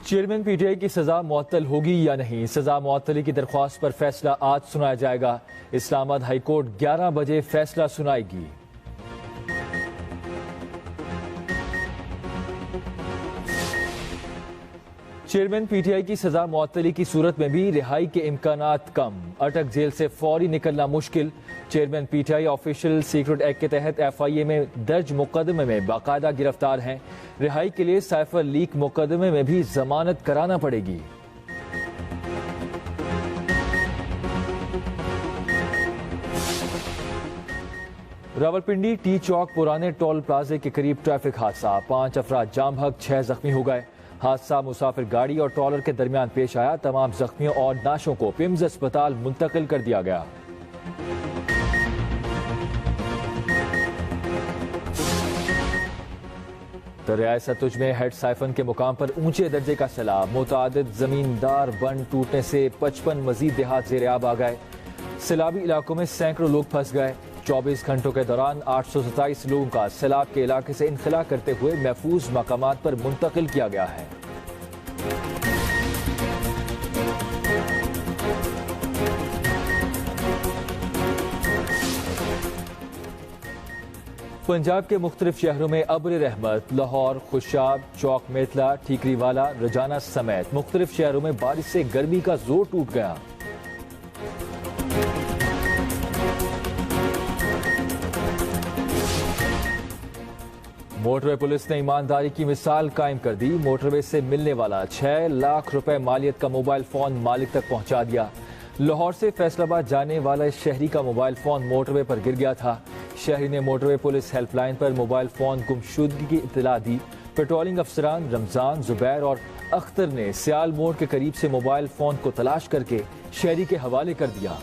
Chairman PTI की सजा मुअत्तल होगी या नहीं? सजा मुअत्तली की दरख्वास्त पर फैसला आज सुनाया जाएगा। इस्लामाबाद हाईकोर्ट 11 बजे फैसला सुनाएगी। चेयरमैन पीटीआई की सजा मुअत्तली की सूरत में भी रिहाई के इम्कानात कम। अटक जेल से फौरी निकलना मुश्किल। Chairman PTI official secret act के तहत एफआईए में दर्ज मुकदमे में बाकायदा गिरफ्तार हैं। रिहाई के लिए साइफर लीक मुकदमे में भी जमानत कराना पड़ेगी। रावलपिंडी टी चौक पुराने टोल प्लाजे के करीब ट्रैफिक हादसा। 5 अफराद जाम बहक, 6 जख्मी हो गए। हादसा मुसाफिर गाड़ी और ट्रॉलर के दरमियान पेश आया। तमाम जख्मियों और नाशों को पिम्स अस्पताल मुंतकिल कर दिया गया। दरियाए सतलुज में हेड साइफन के मुकाम पर ऊंचे दर्जे का सैलाब। मुतादिद जमींदार बंद टूटने से 55 मजीद देहात ज़ेर-ए-आब आ गए। सैलाबी इलाकों में सैकड़ों लोग फंस गए। 24 घंटों के दौरान 827 लोगों का सैलाब के इलाके से इनखला करते हुए महफूज मकामात पर मुंतकिल किया गया है। पंजाब के मुख्तलिफ शहरों में अब्र रहमत। लाहौर, खुशाब, चौक मेतला, ठीकरीवाला, रजाना समेत मुख्तलिफ शहरों में बारिश से गर्मी का जोर टूट गया। मोटरवे पुलिस ने ईमानदारी की मिसाल कायम कर दी। मोटरवे से मिलने वाला 6 लाख रुपए मालियत का मोबाइल फोन मालिक तक पहुंचा दिया। लाहौर से फैसलाबाद जाने वाला इस शहरी का मोबाइल फोन मोटरवे पर गिर गया था। शहरी ने मोटरवे पुलिस हेल्पलाइन पर मोबाइल फोन गुमशुदगी की इत्तला दी। पेट्रोलिंग अफसरान रमजान, जुबैर और अख्तर ने सियाल मोड़ के करीब से मोबाइल फोन को तलाश करके शहरी के हवाले कर दिया।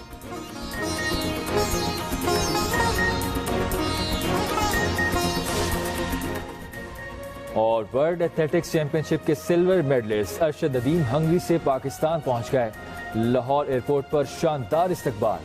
और वर्ल्ड एथलेटिक्स चैंपियनशिप के silver medalist Arshad Nadeem Hungary से पाकिस्तान पहुंच गए। लाहौर एयरपोर्ट पर शानदार इस्तकबाल।